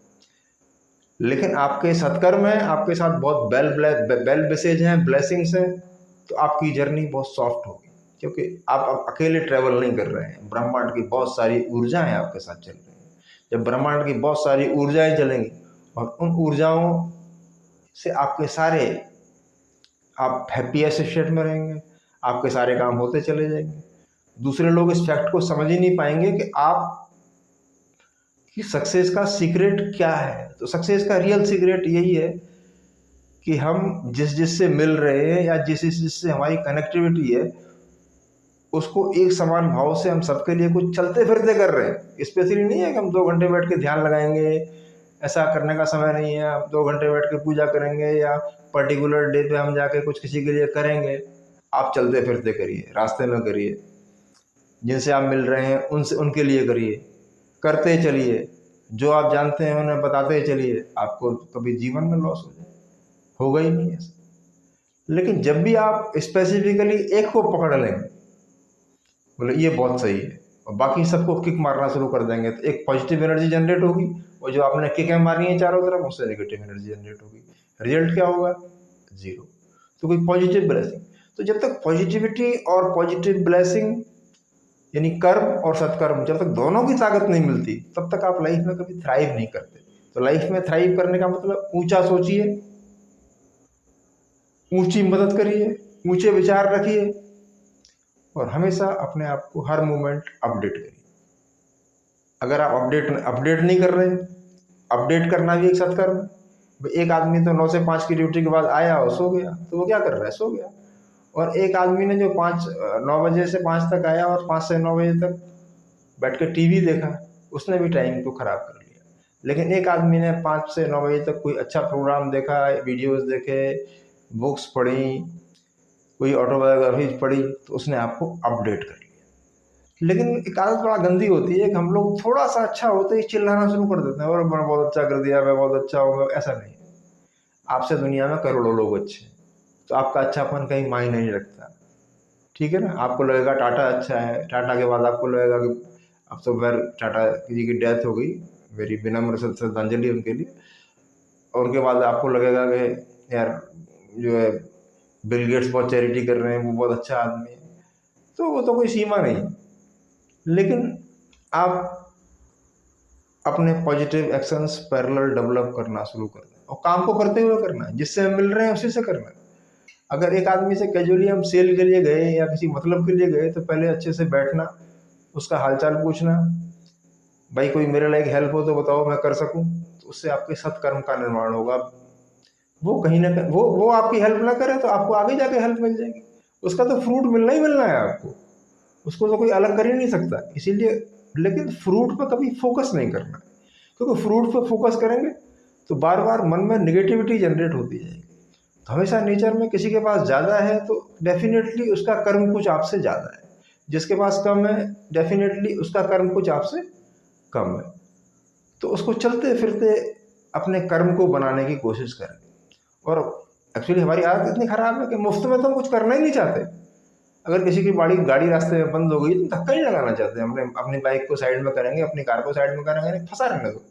S1: लेकिन आपके सत्कर्म है, आपके साथ बहुत बेल विशेज हैं, ब्लेसिंग्स हैं, तो आपकी जर्नी बहुत सॉफ्ट होगी, क्योंकि आप अकेले ट्रेवल नहीं कर रहे हैं, ब्रह्मांड की बहुत सारी ऊर्जाएं आपके साथ चल रही हैं। जब ब्रह्मांड की बहुत सारी ऊर्जाएं चलेंगी और उन ऊर्जाओं से आपके सारे, आप हैप्पीएस्ट स्टेट में रहेंगे, आपके सारे काम होते चले जाएंगे। दूसरे लोग इस फैक्ट को समझ ही नहीं पाएंगे कि आप कि सक्सेस का सीक्रेट क्या है। तो सक्सेस का रियल सीक्रेट यही है कि हम जिस जिससे मिल रहे हैं या जिस जिससे हमारी कनेक्टिविटी है, उसको एक समान भाव से हम सबके लिए कुछ चलते फिरते कर रहे हैं। स्पेशली नहीं है कि हम 2 घंटे बैठ के ध्यान लगाएंगे, ऐसा करने का समय नहीं है। हम 2 घंटे बैठ के पूजा करेंगे या पर्टिकुलर डे पे हम जाके कुछ किसी के लिए करेंगे। आप चलते फिरते करिए, रास्ते में करिए, जिनसे आप मिल रहे हैं उनसे, उनके लिए करिए, करते चलिए, जो आप जानते हैं उन्हें बताते चलिए, आपको कभी जीवन में लॉस हो जाए, होगा ही नहीं ऐसा। लेकिन जब भी आप स्पेसिफिकली एक को पकड़ लेंगे, बोले ये बहुत सही है, और बाकी सबको किक मारना शुरू कर देंगे, तो एक पॉजिटिव एनर्जी जनरेट होगी, और जो आपने किकें मारी हैं चारों तरफ, उससे नेगेटिव एनर्जी जनरेट होगी। रिजल्ट क्या होगा? जीरो। तो कोई पॉजिटिव ब्लेसिंग। तो जब तक पॉजिटिविटी और पॉजिटिव ब्लेसिंग यानी कर्म और सत्कर्म, जब तक दोनों की ताकत नहीं मिलती, तब तक आप लाइफ में कभी थ्राइव नहीं करते। तो लाइफ में थ्राइव करने का मतलब ऊंचा सोचिए, ऊंची मदद करिए, ऊंचे विचार रखिए, और हमेशा अपने आप को हर मोमेंट अपडेट करिए। अगर आप अपडेट नहीं कर रहे, अपडेट करना भी एक सत्कर्म है। एक आदमी तो 9 से 5 की ड्यूटी के बाद आया और सो गया, तो वो क्या कर रहा है, सो गया। और एक आदमी ने जो 9 बजे से 5 तक आया और 5 से 9 बजे तक बैठ के टीवी देखा, उसने भी टाइम को खराब कर लिया। लेकिन एक आदमी ने 5 से 9 बजे तक कोई अच्छा प्रोग्राम देखा, वीडियोस देखे, बुक्स पढ़ी, कोई ऑटोबायोग्राफी पढ़ी, तो उसने आपको अपडेट कर लिया। लेकिन एक आदत बड़ा गंदी होती है कि हम लोग थोड़ा सा अच्छा होते ही चिल्लाना शुरू कर देते हैं, और मैं बहुत अच्छा कर दिया, मैं बहुत अच्छा हूँ। ऐसा नहीं, आपसे दुनिया में करोड़ों लोग अच्छे हैं, तो आपका अच्छापन कहीं मायने नहीं रखता। ठीक है ना, आपको लगेगा टाटा अच्छा है, टाटा के बाद आपको लगेगा कि अब तो खैर टाटा जी की डेथ हो गई, मेरी विनम्र श्रद्धांजलि उनके लिए। और उनके बाद आपको लगेगा कि यार जो है बिल गेट्स बहुत चैरिटी कर रहे हैं, वो बहुत अच्छा आदमी है। तो वो तो कोई सीमा नहीं। लेकिन आप अपने पॉजिटिव एक्शंस पैरेलल डेवलप करना शुरू कर दें, और काम को करते हुए करना है, जिससे हम मिल रहे हैं उसी से करना है। अगर एक आदमी से कैजुअली हम सेल के लिए गए या किसी मतलब के लिए गए, तो पहले अच्छे से बैठना, उसका हालचाल पूछना, भाई कोई मेरे लिए हेल्प हो तो बताओ, मैं कर सकूं, तो उससे आपके सत्कर्म का निर्माण होगा। वो कहीं ना कहीं वो आपकी हेल्प ना करे तो आपको आगे जाके हेल्प मिल जाएगी। उसका तो फ्रूट मिलना ही मिलना है आपको, उसको तो कोई अलग कर ही नहीं सकता। इसीलिए लेकिन फ्रूट पर कभी फोकस नहीं करना, क्योंकि फ्रूट पर फोकस करेंगे तो बार बार मन में निगेटिविटी जनरेट होती जाएगी। तो हमेशा नेचर में किसी के पास ज़्यादा है तो डेफिनेटली उसका कर्म कुछ आपसे ज़्यादा है, जिसके पास कम है डेफिनेटली उसका कर्म कुछ आपसे कम है। तो उसको चलते फिरते अपने कर्म को बनाने की कोशिश करें। और एक्चुअली हमारी आदत इतनी खराब है कि मुफ्त में तो हम कुछ करना ही नहीं चाहते। अगर किसी की गाड़ी गाड़ी रास्ते में बंद हो गई तो धक्का ही लगाना चाहते हैं, हमने अपनी बाइक को साइड में करेंगे, अपनी कार को साइड में करेंगे, नहीं फंसा रहने दो।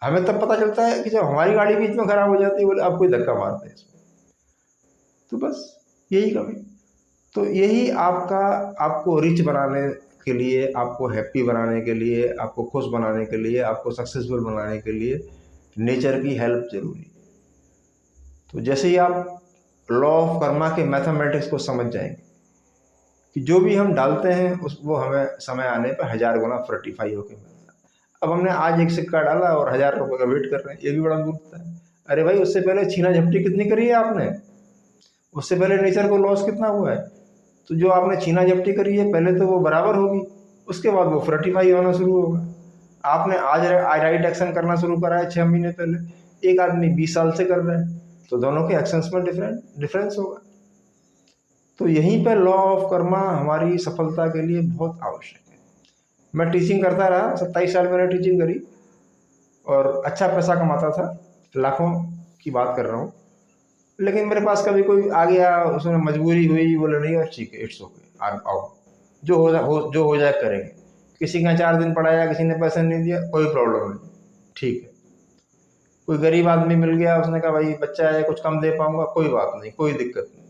S1: हमें तब पता चलता है कि जब हमारी गाड़ी बीच में खराब हो जाती है, बोले अब कोई धक्का मारते हैं इसमें। तो बस यही कभी, तो यही आपका, आपको रिच बनाने के लिए, आपको हैप्पी बनाने के लिए, आपको खुश बनाने के लिए, आपको सक्सेसफुल बनाने के लिए नेचर की हेल्प जरूरी है। तो जैसे ही आप लॉ ऑफ कर्मा के मैथमेटिक्स को समझ जाएंगे कि जो भी हम डालते हैं उस वो हमें समय आने पर 1000 गुना फ्रटिफाई होकर मिलता है। अब हमने आज एक सिक्का डाला और 1000 रुपये का वेट कर रहे हैं, ये भी बड़ा मूर्खता है। अरे भाई, उससे पहले छीना झपटी कितनी करी है आपने, उससे पहले नेचर को लॉस कितना हुआ है। तो जो आपने छीना झपटी करी है पहले तो वो बराबर होगी, उसके बाद वो फ्रटिफाई होना शुरू होगा। आपने आज राइट एक्शन करना शुरू करा है 6 महीने पहले, एक आदमी 20 साल से कर रहा है, तो दोनों के एक्शंस में डिफरेंस होगा। तो यहीं पर लॉ ऑफ कर्मा हमारी सफलता के लिए बहुत आवश्यक है। मैं टीचिंग करता रहा, 27 साल मैंने टीचिंग करी और अच्छा पैसा कमाता था, लाखों की बात कर रहा हूँ। लेकिन मेरे पास कभी कोई आ गया, उसमें मजबूरी हुई, बोले नहीं यार ठीक है, इट्स ओके, आओ, जो हो जाए करेंगे। किसी का 4 दिन पढ़ाया, किसी ने पैसा नहीं दिया, कोई प्रॉब्लम नहीं, ठीक है। कोई गरीब आदमी मिल गया, उसने कहा भाई बच्चा है कुछ कम दे पाऊंगा, कोई बात नहीं, कोई दिक्कत नहीं।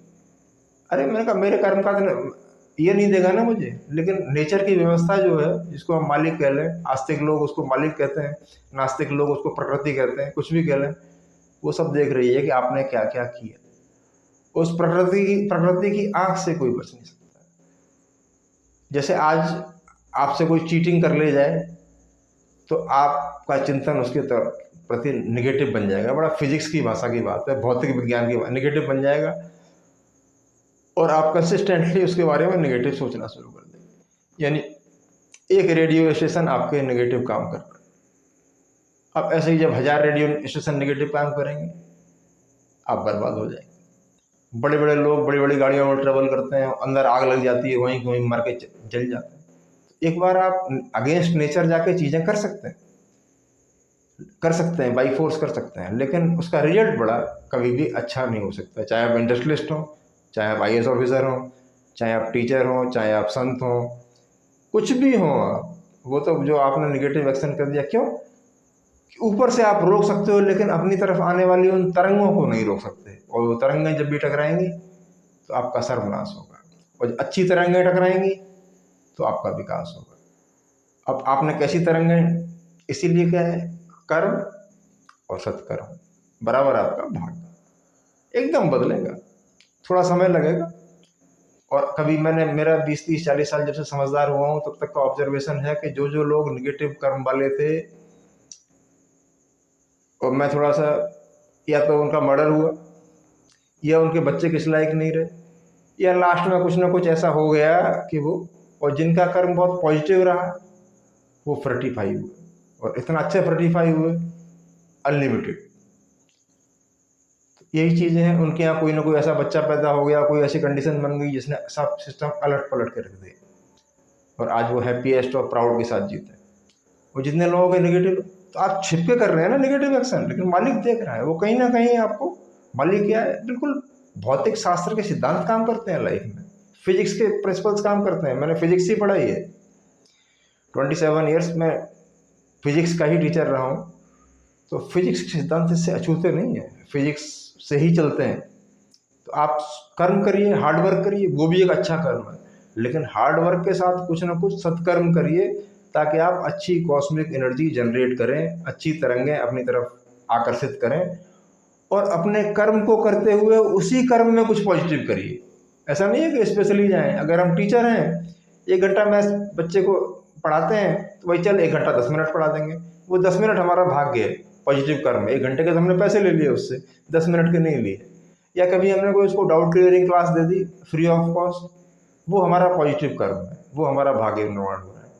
S1: अरे मैंने कहा मेरे कर्म का तो ये नहीं देगा ना मुझे। लेकिन नेचर की व्यवस्था जो है, जिसको हम मालिक कह लें, आस्तिक लोग उसको मालिक कहते हैं, नास्तिक लोग उसको प्रकृति कहते हैं, कुछ भी कह लें, वो सब देख रही है कि आपने क्या क्या किया। उस प्रकृति की आंख से कोई बच नहीं सकता। जैसे आज आपसे कोई चीटिंग कर ले जाए तो आपका चिंतन उसके प्रति निगेटिव बन जाएगा। बड़ा फिजिक्स की भाषा की बात है, भौतिक विज्ञान की, निगेटिव बन जाएगा और आप कंसिस्टेंटली उसके बारे में निगेटिव सोचना शुरू कर देंगे। यानी एक रेडियो स्टेशन आपके निगेटिव काम कर रहा है। अब ऐसे ही जब 1000 रेडियो स्टेशन निगेटिव काम करेंगे, आप बर्बाद हो जाएंगे। बड़े बड़े लोग बड़ी बड़ी गाड़ियों में ट्रेवल करते हैं, अंदर आग लग जाती है, वहीं वहीं मर के जल जाते हैं। एक बार आप अगेंस्ट नेचर जाके चीज़ें कर सकते हैं, बाई फोर्स कर सकते हैं, लेकिन उसका रिजल्ट बड़ा कभी भी अच्छा नहीं हो सकता। चाहे आप इंडस्ट्रियलिस्ट हो, चाहे आप IAS ऑफिसर हो, चाहे आप टीचर हो, चाहे आप संत हो, कुछ भी हो आप, वो तो जो आपने निगेटिव एक्शन कर दिया, क्यों, ऊपर से आप रोक सकते हो लेकिन अपनी तरफ आने वाली उन तरंगों को नहीं रोक सकते। और वो तरंगें जब भी टकराएंगी तो आपका सर्वनाश होगा, और अच्छी तरंगें टकराएंगी तो आपका विकास होगा। अब आपने कैसी तरंगें, इसीलिए क्या है, कर्म और सत्कर्म बराबर आपका भाग एकदम बदलेगा। थोड़ा समय लगेगा, और कभी मेरा 20 30 40 साल जब से समझदार हुआ हूँ तब तक का ऑब्जर्वेशन है कि जो लोग निगेटिव कर्म वाले थे, और मैं थोड़ा सा, या तो उनका मर्डर हुआ, या उनके बच्चे किस लायक नहीं रहे, या लास्ट में कुछ ना कुछ ऐसा हो गया कि वो, और जिनका कर्म बहुत पॉजिटिव रहा वो फ्रटिफाई हुए, और इतना अच्छे फ्रटिफाई हुए, अनलिमिटेड। यही चीज़ें हैं, उनके यहाँ कोई ना कोई ऐसा बच्चा पैदा हो गया, कोई ऐसी कंडीशन बन गई जिसने सब सिस्टम अलट पलट के रख दिए, और आज वो हैप्पीएस्ट और प्राउड के साथ जीते हैं। और जितने लोगों के नेगेटिव, तो आप छिप के कर रहे हैं ना नेगेटिव एक्शन, लेकिन मालिक देख रहा है, वो कहीं ना कहीं आपको, मालिक क्या है, बिल्कुल भौतिक शास्त्र के सिद्धांत काम करते हैं लाइफ में, फिजिक्स के प्रिंसिपल्स काम करते हैं। मैंने फिजिक्स ही पढ़ाई है, 27 ईयर्स में फिजिक्स का ही टीचर रहा हूँ, तो फिजिक्स के सिद्धांत इससे अछूते नहीं है, फिजिक्स से ही चलते हैं। तो आप कर्म करिए, हार्ड वर्क करिए, वो भी एक अच्छा कर्म है, लेकिन हार्ड वर्क के साथ कुछ ना कुछ सत्कर्म करिए, ताकि आप अच्छी कॉस्मिक एनर्जी जनरेट करें, अच्छी तरंगें अपनी तरफ आकर्षित करें, और अपने कर्म को करते हुए उसी कर्म में कुछ पॉजिटिव करिए। ऐसा नहीं है कि स्पेशली जाएं। अगर हम टीचर हैं, 1 घंटा मैथ्स बच्चे को पढ़ाते हैं, तो भाई चल 1 घंटा 10 मिनट पढ़ा देंगे, वो 10 मिनट हमारा भाग्य है, पॉजिटिव कर्म। 1 घंटे के तो हमने पैसे ले लिए उससे, 10 मिनट के नहीं लिए। या कभी हमने कोई उसको doubt clearing class they the free of cost, वो हमारा पॉजिटिव कर्म है, वो हमारा भाग्य निर्माण हो रहा है।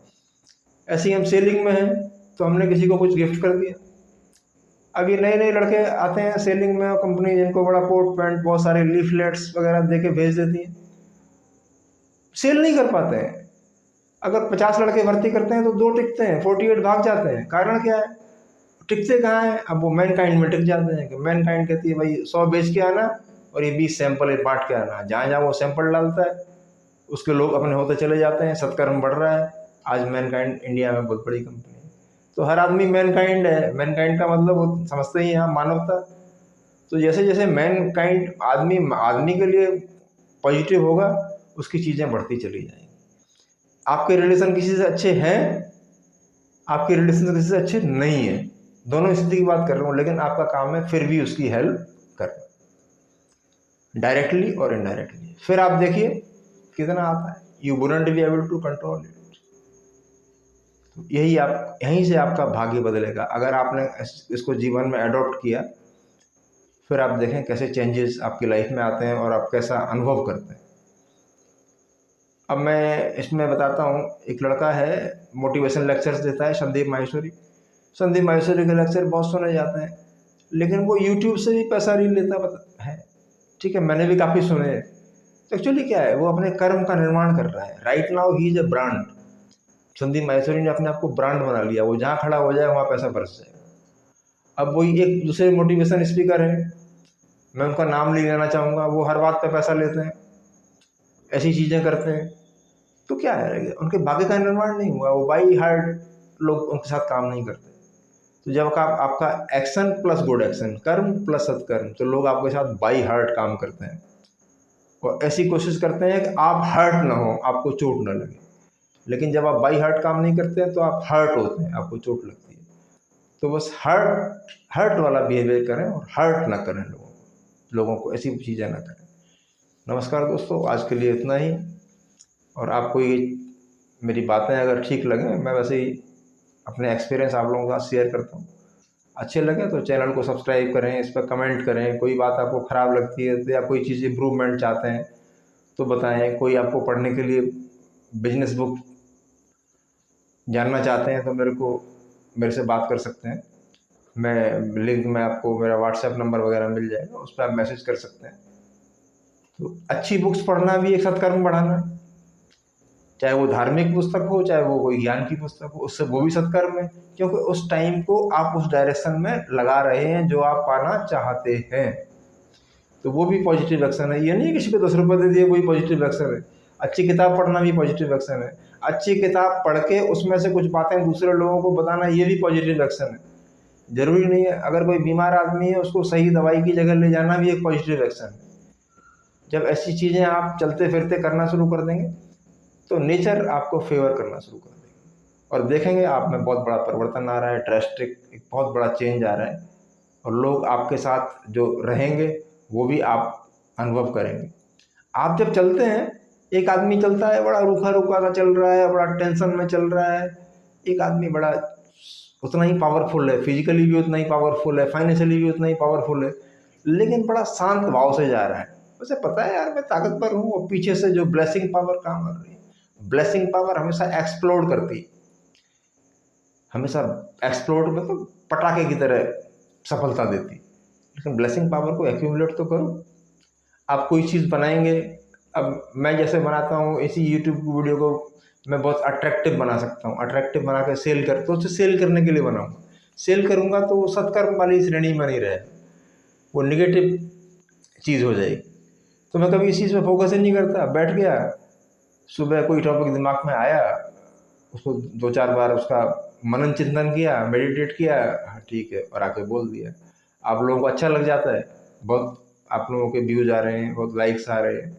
S1: ऐसे ही हम सेलिंग में हैं, तो हमने किसी को कुछ गिफ्ट कर दिया। अब ये नए नए लड़के आते हैं सेलिंग में, कंपनी जिनको बड़ा कोट पैंट बहुत सारे लीफलेट्स वगैरह दे के भेज देती है, सेल नहीं कर पाते हैं। अगर 50 लड़के भर्ती करते हैं तो 2 टिकते हैं, 48 भाग जाते हैं। कारण क्या है? टिकते कहाँ हैं? अब वो मैन काइंड में टिक जाते हैं कि मैन काइंड कहती है भाई 100 बेच के आना और ये 20 सैंपल बांट के आना। जहाँ जहाँ वो सैंपल डालता है उसके लोग अपने होते चले जाते हैं, सत्कर्म बढ़ रहा है। आज मैन काइंड इंडिया में बहुत बड़ी कंपनी है, तो हर आदमी मैन काइंड है। मैन काइंड का मतलब वो समझते ही हैं आप, मानवता। तो जैसे जैसे मैन काइंड आदमी आदमी के लिए पॉजिटिव होगा, उसकी चीज़ें बढ़ती चली जाएंगी। आपके रिलेशन किसी से अच्छे हैं, आपके रिलेशन किसी से अच्छे नहीं है, दोनों स्थिति की बात कर रहा हूँ, लेकिन आपका काम है फिर भी उसकी हेल्प करना, डायरेक्टली और इनडायरेक्टली। फिर आप देखिए कितना आता है, you wouldn't be able to control it. तो यहीं से आपका भाग्य बदलेगा अगर आपने इसको जीवन में अडॉप्ट किया। फिर आप देखें कैसे चेंजेस आपकी लाइफ में आते हैं और आप कैसा अनुभव करते हैं। अब मैं इसमें बताता हूँ, एक लड़का है मोटिवेशन लेक्चर्स देता है, संदीप माहेश्वरी। संदीप माहेश्वरी के लेक्चर बहुत सुने जाते हैं, लेकिन वो यूट्यूब से भी पैसा नहीं लेता है। ठीक है, मैंने भी काफ़ी सुने। तो एक्चुअली क्या है, वो अपने कर्म का निर्माण कर रहा है। Right now he is a brand. Sandeep Maheshwari ने अपने आप को ब्रांड बना लिया, वो जहाँ खड़ा हो जाए वहाँ पैसा बरस जाए। अब वही एक दूसरे मोटिवेशन स्पीकर है, मैं उनका नाम नहीं लेना चाहूँगा, वो हर बात पे पैसा लेते हैं, ऐसी चीज़ें करते हैं। तो क्या है, उनके भाग्य का निर्माण नहीं हुआ, वो बाई हार्ट लोग उनके साथ काम नहीं करते। तो जब आपका एक्शन प्लस गुड एक्शन, कर्म प्लस सत्कर्म, तो लोग आपके साथ बाई हार्ट काम करते हैं और ऐसी कोशिश करते हैं कि आप हर्ट ना हो, आपको चोट ना लगे। लेकिन जब आप बाई हार्ट काम नहीं करते हैं तो आप हर्ट होते हैं, आपको चोट लगती है। तो बस हर्ट वाला बिहेवियर करें और हर्ट ना करें लोगों को ऐसी चीज़ें ना करें। नमस्कार दोस्तों, आज के लिए इतना ही। और आपको ये मेरी बातें अगर ठीक लगें, मैं वैसे ही अपने एक्सपीरियंस आप लोगों के साथ शेयर करता हूँ। अच्छे लगे तो चैनल को सब्सक्राइब करें, इस पर कमेंट करें। कोई बात आपको ख़राब लगती है तो या कोई चीज़ इम्प्रूवमेंट चाहते हैं तो बताएं। कोई आपको पढ़ने के लिए बिजनेस बुक जानना चाहते हैं तो मेरे से बात कर सकते हैं। मैं लिंक में आपको मेरा व्हाट्सएप नंबर वगैरह मिल जाएगा, उस पर आप मैसेज कर सकते हैं। तो अच्छी बुक्स पढ़ना भी एक सत्कर्म बढ़ाना, चाहे वो धार्मिक पुस्तक हो, चाहे वो कोई ज्ञान की पुस्तक हो, उससे वो भी सत्कर्म है, क्योंकि उस टाइम को आप उस डायरेक्शन में लगा रहे हैं जो आप पाना चाहते हैं। तो वो भी पॉजिटिव एक्शन है। ये नहीं किसी को 10 रुपये दे दिए कोई पॉजिटिव एक्शन है। अच्छी किताब पढ़ना भी पॉजिटिव एक्शन है। अच्छी किताब पढ़ के उसमें से कुछ बातें दूसरे लोगों को बताना, ये भी पॉजिटिव एक्शन है। जरूरी नहीं है, अगर कोई बीमार आदमी है उसको सही दवाई की जगह ले जाना भी एक पॉजिटिव एक्शन है। जब ऐसी चीज़ें आप चलते फिरते करना शुरू कर देंगे तो नेचर आपको फेवर करना शुरू कर देगा और देखेंगे आप में बहुत बड़ा परिवर्तन आ रहा है, ड्रास्टिक एक बहुत बड़ा चेंज आ रहा है। और लोग आपके साथ जो रहेंगे वो भी आप अनुभव करेंगे। आप जब चलते हैं एक आदमी चलता है बड़ा रूखा रूखा सा चल रहा है, बड़ा टेंशन में चल रहा है। एक आदमी बड़ा उतना ही पावरफुल है, फिजिकली भी उतना ही पावरफुल है, फाइनेंशियली भी उतना ही पावरफुल है, लेकिन बड़ा शांत भाव से जा रहा है। उसे पता है यार मैं ताकतवर हूँ, और पीछे से जो ब्लेसिंग पावर काम कर रही है। ब्लेसिंग पावर हमेशा एक्सप्लोड करती है, हमेशा एक्सप्लोड मतलब पटाखे की तरह सफलता देती। लेकिन ब्लेसिंग पावर को एक्यूमुलेट तो करो। आप कोई चीज़ बनाएंगे, अब मैं जैसे बनाता हूँ इसी यूट्यूब की वीडियो को मैं बहुत अट्रैक्टिव बना सकता हूँ, अट्रैक्टिव बना कर सेल कर, तो उसे सेल करने के लिए बनाऊँगा। सेल करूँगा तो वो सत्कर्म वाली श्रेणी में नहीं रहे, वो निगेटिव चीज़ हो जाएगी। तो मैं कभी इस चीज़ पे फोकस ही नहीं करता, बैठ गया, सुबह कोई टॉपिक दिमाग में आया, उसको 2-4 बार उसका मनन चिंतन किया, मेडिटेट किया, हाँ ठीक है, और आके बोल दिया। आप लोगों को अच्छा लग जाता है, बहुत आप लोगों के व्यूज आ रहे हैं, बहुत लाइक्स आ रहे हैं,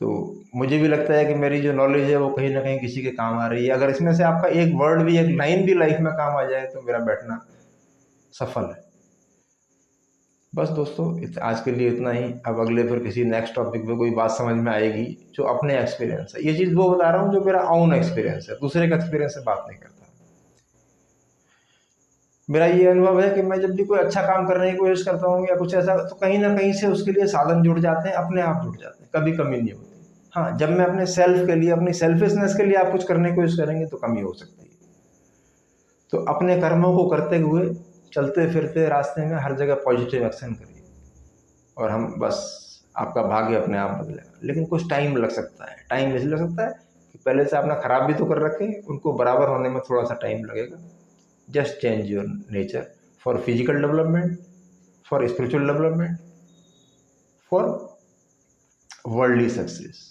S1: तो मुझे भी लगता है कि मेरी जो नॉलेज है वो कहीं ना कहीं किसी के काम आ रही है। अगर इसमें से आपका एक वर्ड भी, एक लाइन भी लाइफ में काम आ जाए तो मेरा बैठना सफल है। बस दोस्तों आज के लिए इतना ही। अब अगले फिर किसी नेक्स्ट टॉपिक पे कोई बात समझ में आएगी जो अपने एक्सपीरियंस है। ये चीज़ वो बता रहा हूँ जो मेरा ओन एक्सपीरियंस है, दूसरे का एक्सपीरियंस से बात नहीं करता। मेरा ये अनुभव है कि मैं जब भी कोई अच्छा काम करने की कोशिश करता हूँ या कुछ ऐसा, तो कहीं ना कहीं से उसके लिए साधन जुड़ जाते हैं, अपने आप जुड़ जाते हैं, कभी कमी नहीं होती। हाँ, जब मैं अपने सेल्फ के लिए, अपनी सेल्फिशनेस के लिए आप कुछ करने की कोशिश करेंगे तो कमी हो सकती है। तो अपने कर्मों को करते हुए चलते फिरते रास्ते में हर जगह पॉजिटिव एक्शन करिए, और हम बस आपका भाग्य अपने आप बदलेगा। लेकिन कुछ टाइम लग सकता है। टाइम इसलिए लग सकता है कि पहले से आपने खराब भी तो कर रखे हैं, उनको बराबर होने में थोड़ा सा टाइम लगेगा। Just change your nature for physical development, for spiritual development, for worldly success.